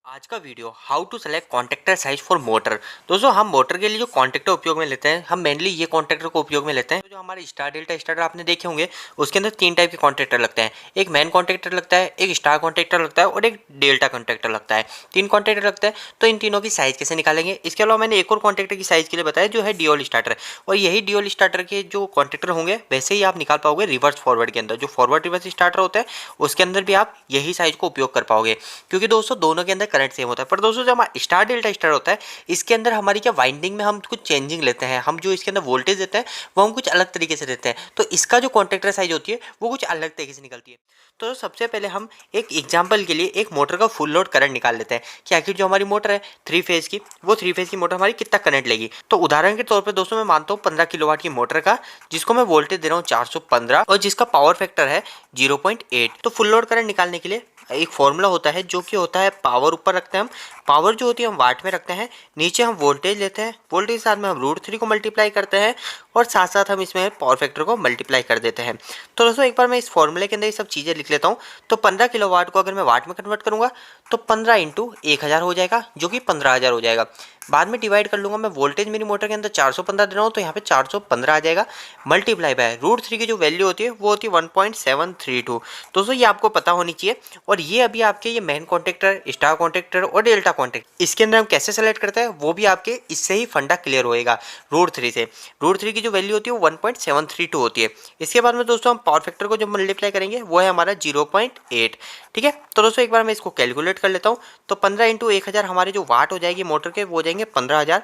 आज का video how to select contactor size for motor. दोस्तों हम मोटर के लिए जो कॉन्टेक्टर उपयोग में लेते हैं हम मेनली ये कॉन्टेक्टर को उपयोग में लेते हैं। तो जो हमारे स्टार डेल्टा स्टार्टर आपने देखे होंगे उसके अंदर तीन टाइप के कॉन्टेक्टर लगते हैं। एक मैन कॉन्टेक्टर लगता है, एक स्टार कॉन्टेक्टर लगता है और एक डेल्टा कॉन्टेक्टर लगता है। तीन कॉन्टेक्टर लगता है। तो इन तीनों की साइज कैसे निकालेंगे, इसके अलावा मैंने एक और कॉन्टेक्टर की साइज के लिए बताया जो है ड्यूल स्टार्टर। और यही ड्यूल स्टार्टर के जो कॉन्टेक्टर होंगे वैसे ही आप निकाल पाओगे रिवर्स फॉरवर्ड के अंदर। जो फॉरवर्ड रिवर्स स्टार्टर होता है उसके अंदर भी आप यही साइज को उपयोग कर पाओगे, क्योंकि दोस्तों दोनों के अंदर करंट सेम होता है। पर दोस्तों जो हमारा स्टार डेल्टा स्टार होता है इसके अंदर हमारी क्या वाइंडिंग में हम कुछ चेंजिंग लेते हैं। हम जो इसके अंदर वोल्टेज देते हैं वो हम कुछ अलग तरीके से देते हैं। तो इसका जो कॉन्टेक्टर साइज होती है वो कुछ अलग तरीके से निकलती है। तो सबसे पहले हम एक एग्जांपल के लिए एक मोटर का फुल लोड करंट निकाल लेते हैं कि आखिर जो हमारी मोटर है थ्री फेज की, वो थ्री फेज की मोटर हमारी कितना करंट लेगी। तो उदाहरण के तौर पर दोस्तों मैं मानता हूँ 15 किलोवाट की मोटर का, जिसको मैं वोल्टेज दे रहा हूँ 415 और जिसका पावर फैक्टर है 0.8। तो फुल लोड करंट निकालने के लिए एक फॉर्मूला होता है जो कि होता है पावर ऊपर रखते हैं हम, पावर जो होती है हम वाट में रखते हैं, नीचे हम वोल्टेज लेते हैं, वोल्टेज के साथ में हम √3 को मल्टीप्लाई करते हैं और साथ साथ हम इसमें पावर फैक्टर को मल्टीप्लाई कर देते हैं। तो दोस्तों एक बार मैं इस फॉर्मूले के अंदर ये सब चीज़ें लिख लेता हूँ। तो 15 किलोवाट को अगर मैं वाट में कन्वर्ट करूँगा तो 15 इंटू 1000 हो जाएगा, जो कि 15000 हो जाएगा। बाद में डिवाइड कर लूँगा, मैं वोल्टेज मेरी मोटर के अंदर 415 दे रहा हूँ तो यहाँ पे 415 आ जाएगा, मल्टीप्लाई बाय √3 की जो वैल्यू होती है वो होती है 1.732। दोस्तों ये आपको पता होनी चाहिए। और ये अभी आपके ये मेन कॉन्टेक्टर, स्टार कॉन्टेक्टर और डेल्टा कॉन्टेक्टर, इसके अंदर हम कैसे सेलेक्ट करते हैं वो भी आपके इससे ही फंडा क्लियर होएगा। √3 से √3 की जो वैल्यू होती है वो 1.732 होती है। इसके बाद में दोस्तों हम पावर फैक्टर को जो मल्टीप्लाई करेंगे वो है हमारा 0.8। ठीक है, तो दोस्तों एक बार मैं इसको कैलकुलेट कर लेता हूँ। तो 15 इंटू 1000 हमारे जो वाट हो जाएगी मोटर के वो हो जाएंगे 15000,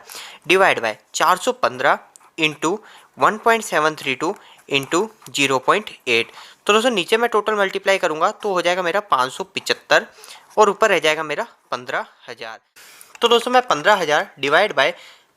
डिवाइड बाय 415 इंटू 1.732 इंटू 0.8। तो दोस्तों नीचे मैं टोटल मल्टीप्लाई करूंगा तो हो जाएगा मेरा 575 और ऊपर रह जाएगा मेरा 15000। तो दोस्तों मैं 15000 डिवाइड बाय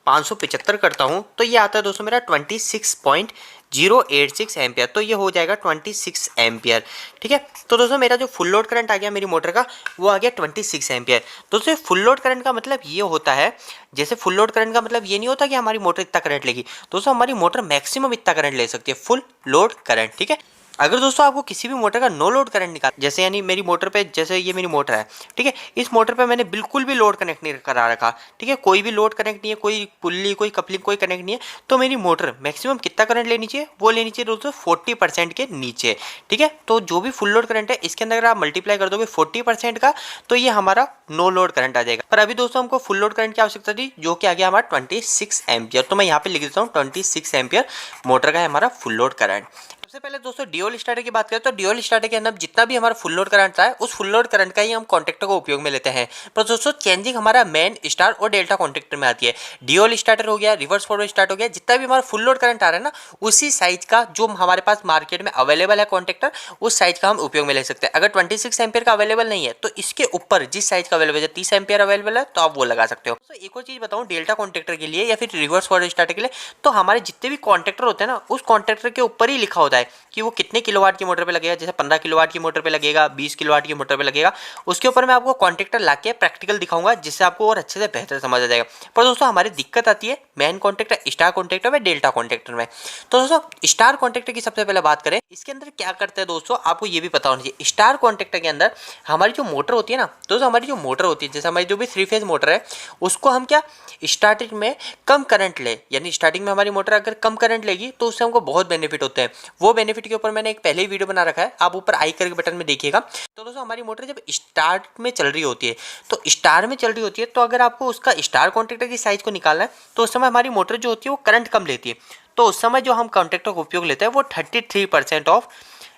575 करता हूं तो ये आता है दोस्तों मेरा 26.086 एम्पियर। तो ये हो जाएगा 26 एम्पियर। ठीक है, तो दोस्तों मेरा जो फुल लोड करंट आ गया मेरी मोटर का वो आ गया 26 एम्पियर। दोस्तों फुल लोड करंट का मतलब ये होता है, जैसे फुल लोड करंट का मतलब ये नहीं होता कि हमारी मोटर इतना करंट लेगी। दोस्तों हमारी मोटर मैक्सिमम इतना करंट ले सकती है, फुल लोड करंट। ठीक है, अगर दोस्तों आपको किसी भी मोटर का नो लोड करंट निकाल, जैसे यानी मेरी मोटर पे, जैसे ये मेरी मोटर है, ठीक है, इस मोटर पे मैंने बिल्कुल भी लोड कनेक्ट नहीं करा रखा, ठीक है, कोई भी लोड कनेक्ट नहीं है, कोई पुल्ली कोई कपलिंग कोई कनेक्ट नहीं है, तो मेरी मोटर मैक्सिमम कितना करंट लेनी चाहिए, वो लेनी चाहिए दोस्तों 40% के नीचे। ठीक है, तो जो भी फुल लोड करंट है इसके अंदर अगर आप मल्टीप्लाई कर दोगे 40% का तो ये हमारा नो लोड करंट आ जाएगा। पर अभी दोस्तों हमको फुल लोड करंट की आवश्यकता थी जो कि आ गया हमारा 26 एम्पियर। तो मैं यहाँ पे लिख देता हूँ 26 एम्पियर मोटर का है हमारा फुल लोड करंट। सबसे पहले दोस्तों ड्यूल स्टार्टर की बात करें तो ड्यूल स्टार्टर के अंदर जितना भी हमारा फुल लोड करंट है उस फुल लोड करंट का ही हम कॉन्टेक्टर को उपयोग में लेते हैं। पर दोस्तों चेंजिंग हमारा मेन, स्टार और डेल्टा कॉन्टेक्टर में आती है। ड्यूल स्टार्टर हो गया, रिवर्स फॉरवर्ड स्टार्ट हो गया, जितना भी हमारा फुल लोड करंट आ रहा है ना उसी साइज का जो हमारे पास मार्केट में अवेलेबल है कॉन्टेक्टर, उस साइज का हम उपयोग में ले सकते हैं। अगर 26 एम्पियर का अवेलेबल नहीं है तो इसके ऊपर जिस साइज का अवेलेबल है, 30 एम्पियर अवेलेबल है तो आप वो लगा सकते हो। तो एक और चीज बताऊं डेल्टा कॉन्टेक्टर के लिए या फिर रिवर्स फॉरवर्ड स्टार्टर के लिए, तो हमारे जितने भी कॉन्टेक्टर होते हैं ना उस कॉन्टेक्टर के ऊपर ही लिखा होता है कि वो कितने किलोवाट की मोटर पे लगेगा। जैसे 15 किलोवाट की मोटर पे लगेगा, 20 किलोवाट की मोटर पे लगेगा, उसके ऊपर मैं आपको कॉन्टेक्टर लाके प्रैक्टिकल दिखाऊंगा जिससे आपको और अच्छे से बेहतर समझ आ जाएगा। पर दोस्तों हमारी दिक्कत आती है मेन कॉन्टेक्टर, स्टार कॉन्टेक्टर में, डेल्टा कॉन्टेक्टर में। तो दोस्तों स्टार कॉन्टेक्टर की सबसे पहले बात करें, इसके अंदर क्या करते हैं दोस्तों आपको ये भी पता होना चाहिए। स्टार कॉन्टेक्टर के अंदर हमारी जो मोटर होती है ना दोस्तों, हमारी जो मोटर होती है, जैसे हमारी जो भी 3 फेज मोटर है उसको हम क्या स्टार्टिंग में कम करंट ले, यानी स्टार्टिंग में हमारी मोटर अगर कम करंट लेगी तो उससे हमको बहुत बेनिफिट होते हैं। वो बेनिफिट के ऊपर मैंने एक पहले ही वीडियो बना रखा है, आप ऊपर आई करके बटन में देखिएगा। तो दोस्तों हमारी मोटर जब स्टार्ट में चल रही होती है, तो स्टार में चल रही होती है, तो अगर आपको उसका स्टार कॉन्टेक्टर की साइज को निकालना है तो उस समय हमारी मोटर जो होती है वो करंट कम लेती है। तो उस समय जो हम कॉन्टेक्टर का उपयोग लेते हैं वो 33% ऑफ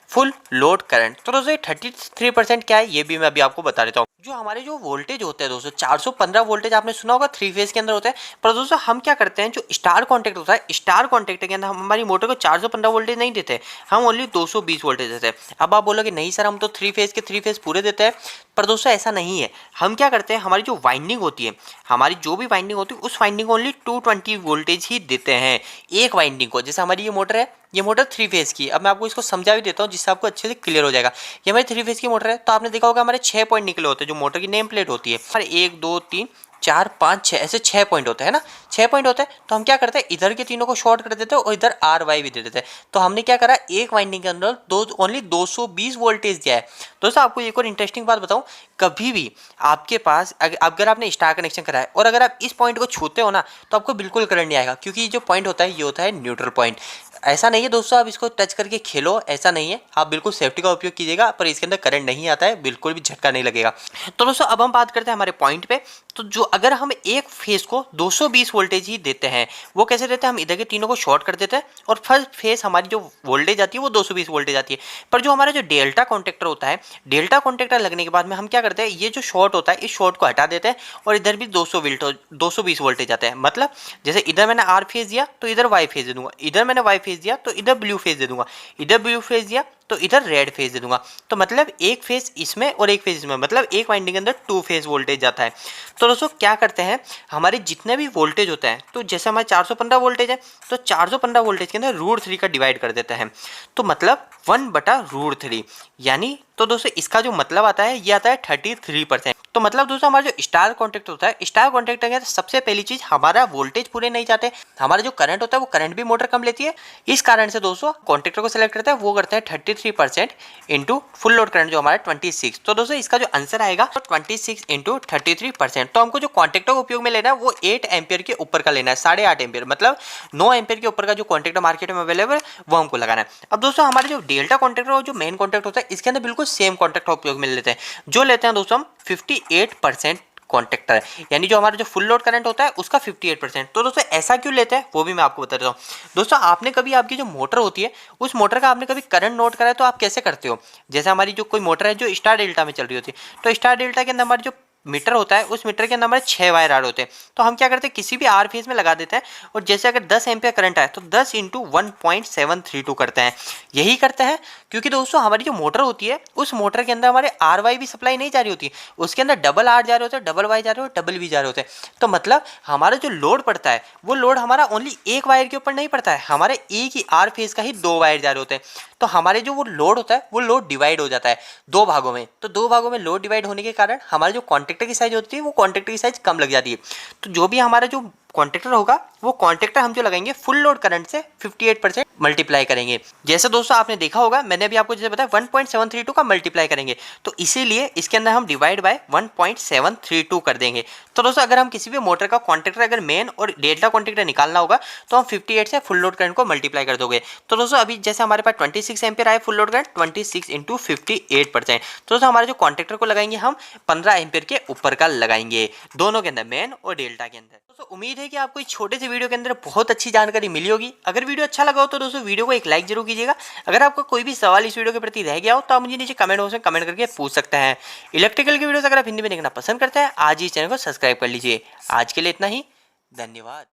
फुल लोड करंट। तो दोस्तों 33% क्या है ये भी मैं अभी आपको बता देता हूँ। जो हमारे जो वोल्टेज होते हैं दोस्तों 415 वोल्टेज आपने सुना होगा 3 फेज के अंदर होता है। पर दोस्तों हम क्या करते हैं, जो स्टार कॉन्टेक्ट होता है, स्टार कॉन्टेक्ट के अंदर हम हमारी मोटर को 415 वोल्टेज नहीं देते, हम ओनली 220 वोल्टेज देते हैं। अब आप बोलोगे नहीं सर हम तो 3 फेज के 3 फेज पूरे देते हैं। पर दोस्तों ऐसा नहीं है। हम क्या करते हैं, हमारी जो वाइंडिंग होती है, हमारी जो भी वाइंडिंग होती है उस वाइंडिंग को ओनली 220 वोल्टेज ही देते हैं एक वाइंडिंग को। जैसे हमारी ये मोटर है, ये मोटर 3 फेज की, अब मैं आपको इसको समझा भी देता हूँ जिससे आपको अच्छे से क्लियर हो जाएगा। ये हमारी 3 फेज की मोटर है, तो आपने देखा होगा हमारे 6 पॉइंट निकले होते हैं जो मोटर की नेम प्लेट होती है, हमारे 1 2 3 4 5 6 ऐसे 6 पॉइंट होते हैं ना, 6 पॉइंट होते हैं। तो हम क्या करते हैं, इधर के तीनों को शॉर्ट कर देते हैं और इधर आर वाई भी दे देते हैं। तो हमने क्या करा, एक वाइंडिंग के अंदर ओनली 220 वोल्टेज दिया है। दोस्तों आपको एक और इंटरेस्टिंग बात बताऊं, कभी भी आपके पास अगर आपने स्टार कनेक्शन करा है और अगर आप इस पॉइंट को छूते हो ना, तो आपको बिल्कुल करंट नहीं आएगा, क्योंकि जो पॉइंट होता है ये होता है न्यूट्रल पॉइंट। ऐसा नहीं है दोस्तों आप इसको टच करके खेलो, ऐसा नहीं है, आप बिल्कुल सेफ्टी का उपयोग कीजिएगा, पर इसके अंदर करंट नहीं आता है, बिल्कुल भी झटका नहीं लगेगा। तो दोस्तों अब हम बात करते हैं हमारे पॉइंट पे। तो जो अगर हम एक फेस को 220 वोल्टेज ही देते हैं, वो कैसे देते हैं, हम इधर के तीनों को शॉर्ट कर देते हैं और फर्स्ट फेस हमारी जो वोल्टेज आती है वो 220 वोल्टेज आती है। पर जो हमारा जो डेल्टा कॉन्टेक्टर होता है, डेल्टा कॉन्टेक्टर लगने के बाद में हम क्या करते हैं, ये जो शॉर्ट होता है इस शॉर्ट को हटा देते हैं और इधर भी 220 वोल्टेज आता है। मतलब जैसे इधर मैंने आर फेज दिया तो इधर वाई फेज दे दूंगा, इधर मैंने वाई फेज दिया तो इधर ब्लू फेज दे दूंगा, इधर ब्लू फेज दिया तो इधर रेड फेज दे दूंगा। तो मतलब एक फेज इसमें और एक फेज इसमें, मतलब एक वाइंडिंग के अंदर 2 फेज वोल्टेज जाता है। तो दोस्तों क्या करते हैं, हमारे जितने भी वोल्टेज होते हैं, तो जैसे हमारे 415 वोल्टेज है तो 415 वोल्टेज के अंदर √3 का डिवाइड कर देते हैं। तो मतलब 1/√3 यानी, तो दोस्तों इसका जो मतलब आता है ये आता है 33%। तो मतलब दोस्तों हमारा जो स्टार कॉन्टेक्ट होता है, स्टार कॉन्टेक्ट के सबसे पहली चीज हमारा वोल्टेज पूरे नहीं जाते, हमारा जो करंट होता है वो करंट भी मोटर कम लेती है। इस कारण से दोस्तों कॉन्टेक्टर को सिलेक्ट करते हैं, वो करते हैं 33% इंटू फुल लोड करंट जो हमारा 26। तो दोस्तों इसका जो आंसर आएगा तो 26 इंटू 33%। तो हमको जो कॉन्टेक्टर उपयोग में लेना है वो 8 एम्पियर के ऊपर का लेना है, 8.5 एम्पियर, मतलब 9 एम्पियर के ऊपर का जो कॉन्टेक्टर मार्केट में अवेलेबल है वो हमको लगाना है। अब दोस्तों हमारे जो डेल्टा कॉन्टेक्टर और जो मेन कॉन्टेक्ट होता है इसके अंदर बिल्कुल सेम कॉन्टेक्टर उपयोग में लेते हैं, जो लेते हैं दोस्तों हम 58% कॉन्टेक्टर है, यानी जो हमारा जो फुल लोड करंट होता है उसका 58%। तो दोस्तों ऐसा क्यों लेते हैं वो भी मैं आपको बता देता हूँ। दोस्तों आपने कभी आपकी जो मोटर होती है उस मोटर का आपने कभी करंट नोट करा है तो आप कैसे करते हो, जैसे हमारी जो कोई मोटर है जो स्टार डेल्टा में चल रही होती है, तो स्टार डेल्टा के अंदर हमारी जो मीटर होता है उस मीटर के अंदर हमारे 6 वायर आर होते हैं। तो हम क्या करते हैं, किसी भी आर फेज में लगा देते हैं और जैसे अगर 10 एम्पियर करंट आए तो 10 इंटू 1.732 करते हैं। यही करते हैं क्योंकि दोस्तों हमारी जो मोटर होती है उस मोटर के अंदर हमारे आर वाई भी सप्लाई नहीं जा रही होती, उसके अंदर डबल आर जा रहे होते हैं, डबल वाई जा रहे होते हैं, डबल वी जा रहे होते हैं। तो मतलब हमारा जो लोड पड़ता है वो लोड हमारा ओनली एक वायर के ऊपर नहीं पड़ता है, हमारे एक ही आर फेज का ही 2 वायर जा रहे होते हैं। तो हमारे जो वो लोड होता है वो लोड डिवाइड हो जाता है 2 भागों में। तो 2 भागों में लोड डिवाइड होने के कारण हमारे जो कॉन्टेक्टर की साइज होती है वो कॉन्टेक्टर की साइज कम लग जाती है। तो जो भी हमारा जो कॉन्टेक्टर होगा वो कॉन्टेक्टर हम जो लगाएंगे फुल लोड करंट से 58% मल्टीप्लाई करेंगे। जैसे दोस्तों आपने देखा होगा, मैंने अभी आपको जैसे बताया 1.732 का मल्टीप्लाई करेंगे, तो इसीलिए इसके अंदर हम डिवाइड बाय 1.732 कर देंगे। तो दोस्तों अगर हम किसी भी मोटर का कॉन्टेक्टर अगर मेन और डेल्टा कॉन्टेक्टर निकालना होगा तो हम 58 से फुल लोड करंट को मल्टीप्लाई कर दोगे। तो दोस्तों अभी जैसे हमारे पास 26 एम्पियर आए फुल लोड करंट, 26 इंटू 58%। तो दोस्तों हमारे जो कॉन्टेक्टर को लगाएंगे हम 15 एम्पियर के ऊपर का लगाएंगे, दोनों के अंदर, मेन और डेल्टा के अंदर। दोस्तों उम्मीद है कि आपको इस छोटे से वीडियो के अंदर बहुत अच्छी जानकारी मिली होगी। अगर वीडियो अच्छा लगा हो तो दोस्तों वीडियो को एक लाइक जरूर कीजिएगा। अगर आपका कोई भी सवाल इस वीडियो के प्रति रह गया हो तो आप मुझे नीचे कमेंट बॉक्स में कमेंट करके पूछ सकते हैं। इलेक्ट्रिकल की वीडियोस अगर आप हिंदी में देखना पसंद करते हैं आज ही इस चैनल को सब्सक्राइब कर लीजिए। आज के लिए इतना ही, धन्यवाद।